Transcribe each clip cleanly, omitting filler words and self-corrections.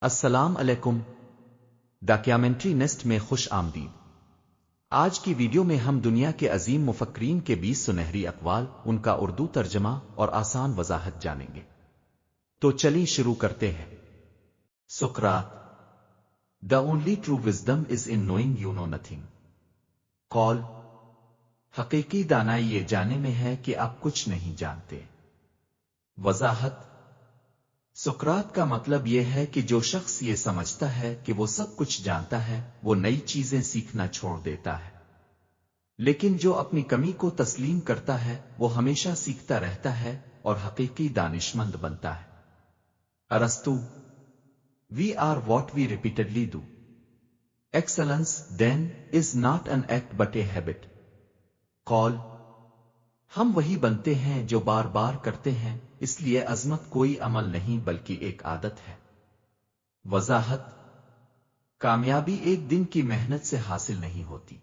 السلام علیکم، documentary nest میں خوش آمدید۔ آج کی ویڈیو میں ہم دنیا کے عظیم مفکرین کے 20 سنہری اقوال، ان کا اردو ترجمہ اور آسان وضاحت جانیں گے۔ تو چلیں شروع کرتے ہیں۔ سقراط: The only true wisdom is in knowing you know nothing۔ قول: حقیقی دانائی یہ جاننے میں ہے کہ آپ کچھ نہیں جانتے۔ وضاحت: سقراط کا مطلب یہ ہے کہ جو شخص یہ سمجھتا ہے کہ وہ سب کچھ جانتا ہے، وہ نئی چیزیں سیکھنا چھوڑ دیتا ہے، لیکن جو اپنی کمی کو تسلیم کرتا ہے وہ ہمیشہ سیکھتا رہتا ہے اور حقیقی دانشمند بنتا ہے۔ ارسطو: We are what we repeatedly do۔ Excellence, then, is not an act but a habit۔ قول: ہم وہی بنتے ہیں جو بار بار کرتے ہیں، اس لیے عظمت کوئی عمل نہیں بلکہ ایک عادت ہے۔ وضاحت: کامیابی ایک دن کی محنت سے حاصل نہیں ہوتی۔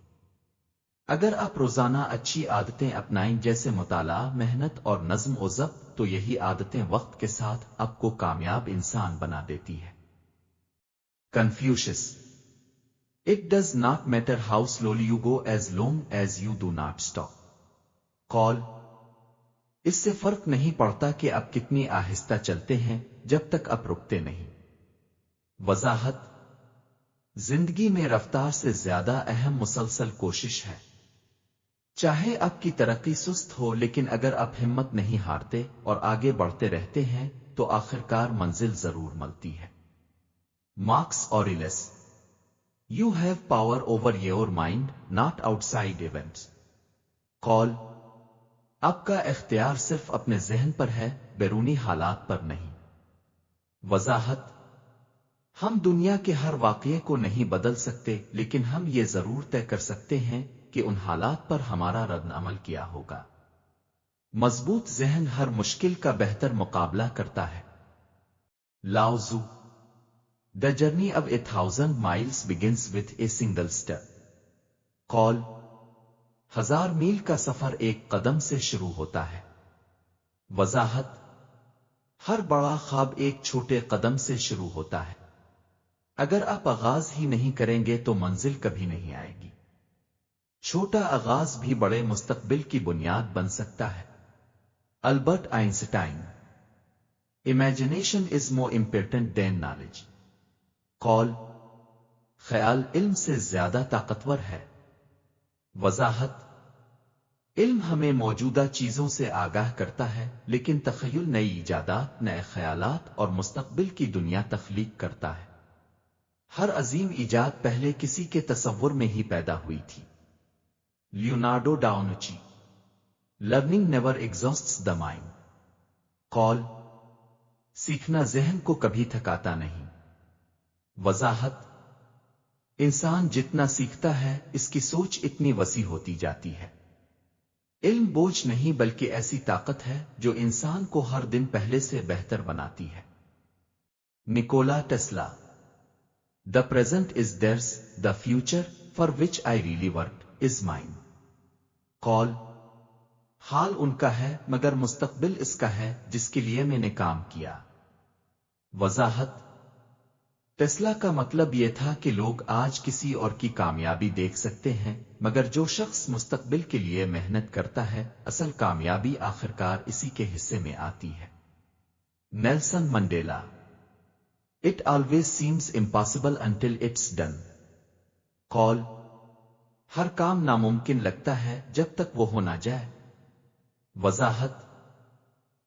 اگر آپ روزانہ اچھی عادتیں اپنائیں جیسے مطالعہ، محنت اور نظم و ضبط، تو یہی عادتیں وقت کے ساتھ آپ کو کامیاب انسان بنا دیتی ہے۔ Confucius: It does not matter how slowly you go as long as you do not stop۔ قول: اس سے فرق نہیں پڑتا کہ آپ کتنی آہستہ چلتے ہیں جب تک آپ رکتے نہیں۔ وضاحت: زندگی میں رفتار سے زیادہ اہم مسلسل کوشش ہے۔ چاہے آپ کی ترقی سست ہو، لیکن اگر آپ ہمت نہیں ہارتے اور آگے بڑھتے رہتے ہیں تو آخرکار منزل ضرور ملتی ہے۔ Marcus Aurelius: You have power over your mind, not outside events۔ قول: آپ کا اختیار صرف اپنے ذہن پر ہے، بیرونی حالات پر نہیں۔ وضاحت: ہم دنیا کے ہر واقعے کو نہیں بدل سکتے، لیکن ہم یہ ضرور طے کر سکتے ہیں کہ ان حالات پر ہمارا رد عمل کیا ہوگا۔ مضبوط ذہن ہر مشکل کا بہتر مقابلہ کرتا ہے۔ لاؤ ژو: The journey of 1,000 miles begins with a single step۔ قول: 1000 میل کا سفر ایک قدم سے شروع ہوتا ہے۔ وضاحت: ہر بڑا خواب ایک چھوٹے قدم سے شروع ہوتا ہے۔ اگر آپ آغاز ہی نہیں کریں گے تو منزل کبھی نہیں آئے گی۔ چھوٹا آغاز بھی بڑے مستقبل کی بنیاد بن سکتا ہے۔ Albert Einstein: Imagination is more important than knowledge۔ قول: خیال علم سے زیادہ طاقتور ہے۔ وضاحت: علم ہمیں موجودہ چیزوں سے آگاہ کرتا ہے، لیکن تخیل نئی ایجادات، نئے خیالات اور مستقبل کی دنیا تخلیق کرتا ہے۔ ہر عظیم ایجاد پہلے کسی کے تصور میں ہی پیدا ہوئی تھی۔ Leonardo da Vinci: Learning never exhausts the mind۔ قول: سیکھنا ذہن کو کبھی تھکاتا نہیں۔ وضاحت: انسان جتنا سیکھتا ہے اس کی سوچ اتنی وسیع ہوتی جاتی ہے۔ علم بوجھ نہیں بلکہ ایسی طاقت ہے جو انسان کو ہر دن پہلے سے بہتر بناتی ہے۔ Nicolas Tesla: The present is theirs, the future, for which I really worked, is mine۔ قول: حال ان کا ہے مگر مستقبل اس کا ہے جس کے لیے میں نے کام کیا۔ وضاحت: ٹیسلا کا مطلب یہ تھا کہ لوگ آج کسی اور کی کامیابی دیکھ سکتے ہیں، مگر جو شخص مستقبل کے لیے محنت کرتا ہے، اصل کامیابی آخرکار اسی کے حصے میں آتی ہے۔ Nelson Mandela: It always seems impossible until it's done۔ قول: ہر کام ناممکن لگتا ہے جب تک وہ ہو نہ جائے۔ وضاحت: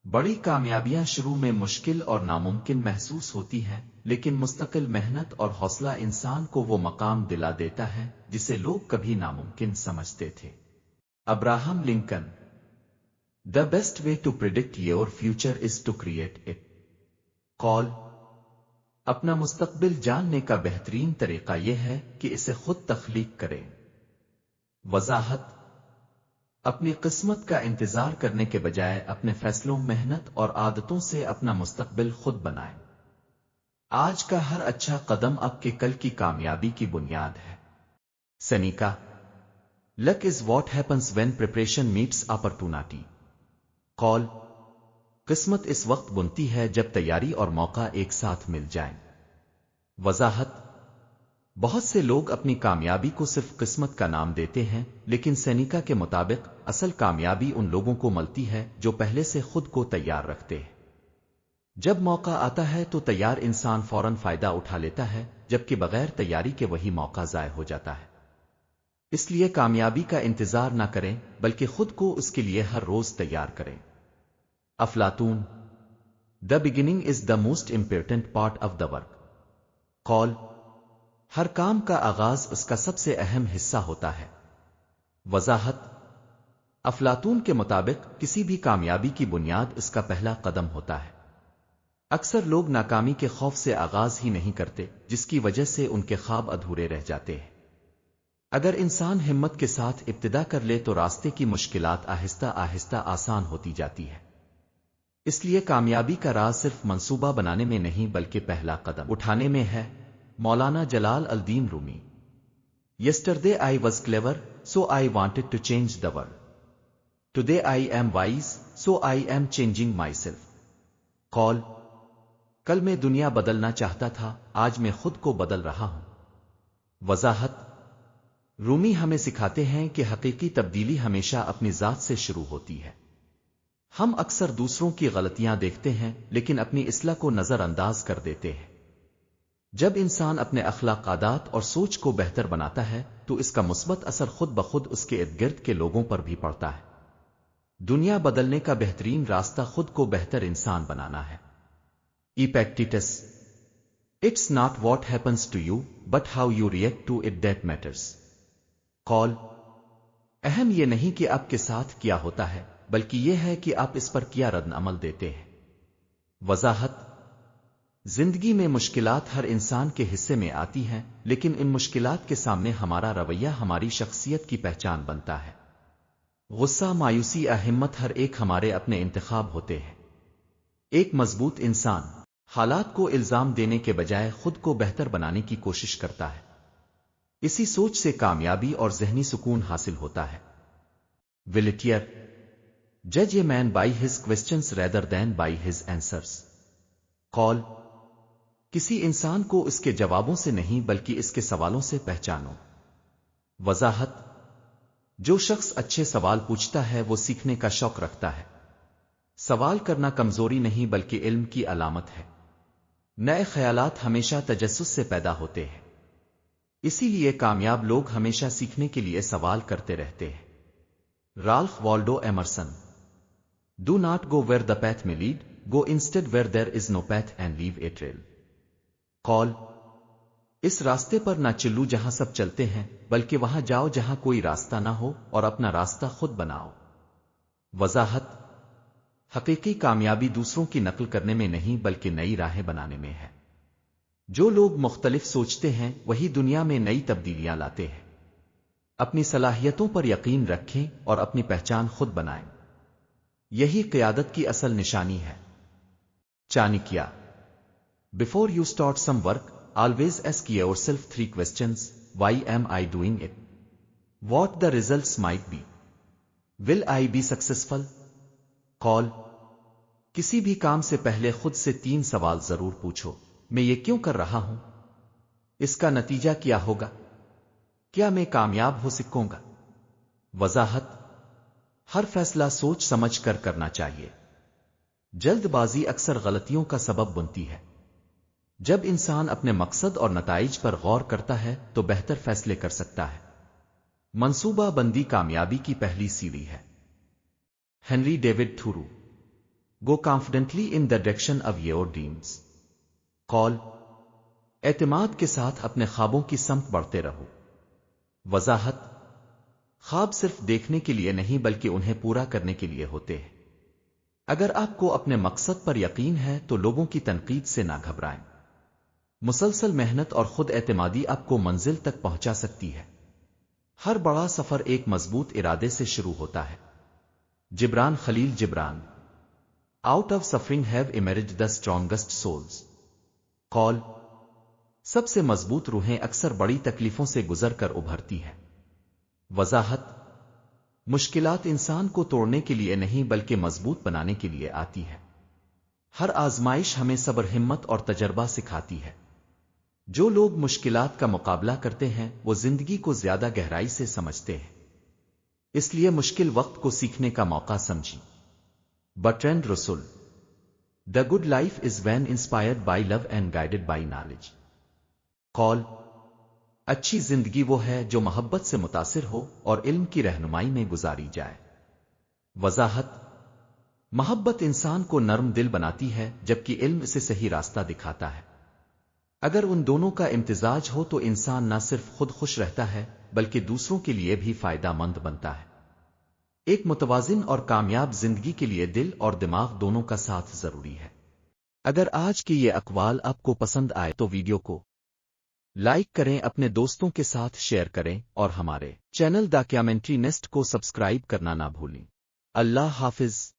بڑی کامیابیاں شروع میں مشکل اور ناممکن محسوس ہوتی ہیں، لیکن مستقل محنت اور حوصلہ انسان کو وہ مقام دلا دیتا ہے جسے لوگ کبھی ناممکن سمجھتے تھے۔ Abraham Lincoln: The best way to predict your future is to create it۔ قول: اپنا مستقبل جاننے کا بہترین طریقہ یہ ہے کہ اسے خود تخلیق کریں۔ وضاحت: اپنی قسمت کا انتظار کرنے کے بجائے اپنے فیصلوں، محنت اور عادتوں سے اپنا مستقبل خود بنائیں۔ آج کا ہر اچھا قدم آپ کے کل کی کامیابی کی بنیاد ہے۔ Sinica: Luck is what happens when preparation meets opportunity۔ قول: قسمت اس وقت بنتی ہے جب تیاری اور موقع ایک ساتھ مل جائیں۔ وضاحت: بہت سے لوگ اپنی کامیابی کو صرف قسمت کا نام دیتے ہیں، لیکن سینیکا کے مطابق اصل کامیابی ان لوگوں کو ملتی ہے جو پہلے سے خود کو تیار رکھتے ہیں۔ جب موقع آتا ہے تو تیار انسان فوراً فائدہ اٹھا لیتا ہے، جبکہ بغیر تیاری کے وہی موقع ضائع ہو جاتا ہے۔ اس لیے کامیابی کا انتظار نہ کریں، بلکہ خود کو اس کے لیے ہر روز تیار کریں۔ افلاطون: The beginning is the most important part of the work. قول: ہر کام کا آغاز اس کا سب سے اہم حصہ ہوتا ہے۔ وضاحت: افلاطون کے مطابق کسی بھی کامیابی کی بنیاد اس کا پہلا قدم ہوتا ہے۔ اکثر لوگ ناکامی کے خوف سے آغاز ہی نہیں کرتے، جس کی وجہ سے ان کے خواب ادھورے رہ جاتے ہیں۔ اگر انسان ہمت کے ساتھ ابتدا کر لے تو راستے کی مشکلات آہستہ آہستہ آسان ہوتی جاتی ہے۔ اس لیے کامیابی کا راز صرف منصوبہ بنانے میں نہیں بلکہ پہلا قدم اٹھانے میں ہے۔ مولانا جلال الدین رومی: Yesterday I was clever, so I wanted to change the world. Today I am wise, so I am changing myself. قول: کل میں دنیا بدلنا چاہتا تھا، آج میں خود کو بدل رہا ہوں۔ وضاحت: رومی ہمیں سکھاتے ہیں کہ حقیقی تبدیلی ہمیشہ اپنی ذات سے شروع ہوتی ہے۔ ہم اکثر دوسروں کی غلطیاں دیکھتے ہیں لیکن اپنی اصلاح کو نظر انداز کر دیتے ہیں۔ جب انسان اپنے اخلاق، عادات اور سوچ کو بہتر بناتا ہے تو اس کا مثبت اثر خود بخود اس کے ارد گرد کے لوگوں پر بھی پڑتا ہے۔ دنیا بدلنے کا بہترین راستہ خود کو بہتر انسان بنانا ہے۔ ایپیکٹیٹس: It's not what happens to you, but how you react to it that matters. قول: اہم یہ نہیں کہ آپ کے ساتھ کیا ہوتا ہے، بلکہ یہ ہے کہ آپ اس پر کیا رد عمل دیتے ہیں۔ وضاحت: زندگی میں مشکلات ہر انسان کے حصے میں آتی ہیں، لیکن ان مشکلات کے سامنے ہمارا رویہ ہماری شخصیت کی پہچان بنتا ہے۔ غصہ، مایوسی یا ہمت ہر ایک ہمارے اپنے انتخاب ہوتے ہیں۔ ایک مضبوط انسان حالات کو الزام دینے کے بجائے خود کو بہتر بنانے کی کوشش کرتا ہے۔ اسی سوچ سے کامیابی اور ذہنی سکون حاصل ہوتا ہے۔ ولیٹیئر: Judge a man by his questions rather than by his answers. قول: کسی انسان کو اس کے جوابوں سے نہیں بلکہ اس کے سوالوں سے پہچانو۔ وضاحت: جو شخص اچھے سوال پوچھتا ہے وہ سیکھنے کا شوق رکھتا ہے۔ سوال کرنا کمزوری نہیں بلکہ علم کی علامت ہے۔ نئے خیالات ہمیشہ تجسس سے پیدا ہوتے ہیں، اسی لیے کامیاب لوگ ہمیشہ سیکھنے کے لیے سوال کرتے رہتے ہیں۔ Ralph Waldo Emerson: Do not go where the path may lead, go instead where there is no path and leave a trail. قول: اس راستے پر نہ چلو جہاں سب چلتے ہیں، بلکہ وہاں جاؤ جہاں کوئی راستہ نہ ہو اور اپنا راستہ خود بناؤ۔ وضاحت: حقیقی کامیابی دوسروں کی نقل کرنے میں نہیں بلکہ نئی راہیں بنانے میں ہے۔ جو لوگ مختلف سوچتے ہیں وہی دنیا میں نئی تبدیلیاں لاتے ہیں۔ اپنی صلاحیتوں پر یقین رکھیں اور اپنی پہچان خود بنائیں۔ یہی قیادت کی اصل نشانی ہے۔ Chanakya: Before you start some work, always ask yourself 3 questions. Why am I doing it? What the results might be? Will I be successful? قول: کسی بھی کام سے پہلے خود سے 3 سوال ضرور پوچھو۔ میں یہ کیوں کر رہا ہوں؟ اس کا نتیجہ کیا ہوگا؟ کیا میں کامیاب ہو سکوں گا؟ وضاحت: ہر فیصلہ سوچ سمجھ کر کرنا چاہیے۔ جلد بازی اکثر غلطیوں کا سبب بنتی ہے۔ جب انسان اپنے مقصد اور نتائج پر غور کرتا ہے تو بہتر فیصلے کر سکتا ہے۔ منصوبہ بندی کامیابی کی پہلی سیڑھی ہے۔ Henry David Thoreau: Go confidently in the direction of your dreams. قول: اعتماد کے ساتھ اپنے خوابوں کی سمت بڑھتے رہو۔ وضاحت: خواب صرف دیکھنے کے لیے نہیں بلکہ انہیں پورا کرنے کے لیے ہوتے ہیں۔ اگر آپ کو اپنے مقصد پر یقین ہے تو لوگوں کی تنقید سے نہ گھبرائیں۔ مسلسل محنت اور خود اعتمادی آپ کو منزل تک پہنچا سکتی ہے۔ ہر بڑا سفر ایک مضبوط ارادے سے شروع ہوتا ہے۔ جبران خلیل Jibran: Out of suffering have emerged the strongest souls. قول: سب سے مضبوط روحیں اکثر بڑی تکلیفوں سے گزر کر ابھرتی ہیں۔ وضاحت: مشکلات انسان کو توڑنے کے لیے نہیں بلکہ مضبوط بنانے کے لیے آتی ہے۔ ہر آزمائش ہمیں صبر، ہمت اور تجربہ سکھاتی ہے۔ جو لوگ مشکلات کا مقابلہ کرتے ہیں وہ زندگی کو زیادہ گہرائی سے سمجھتے ہیں، اس لیے مشکل وقت کو سیکھنے کا موقع سمجھیں۔ Bertrand Russell. The good life is when inspired by love and guided by knowledge. قول: اچھی زندگی وہ ہے جو محبت سے متاثر ہو اور علم کی رہنمائی میں گزاری جائے۔ وضاحت: محبت انسان کو نرم دل بناتی ہے جبکہ علم اسے صحیح راستہ دکھاتا ہے۔ اگر ان دونوں کا امتزاج ہو تو انسان نہ صرف خود خوش رہتا ہے بلکہ دوسروں کے لیے بھی فائدہ مند بنتا ہے۔ ایک متوازن اور کامیاب زندگی کے لیے دل اور دماغ دونوں کا ساتھ ضروری ہے۔ اگر آج کے یہ اقوال آپ کو پسند آئے تو ویڈیو کو لائک کریں، اپنے دوستوں کے ساتھ شیئر کریں اور ہمارے چینل دا کیامنٹری نیسٹ کو سبسکرائب کرنا نہ بھولیں۔ اللہ حافظ۔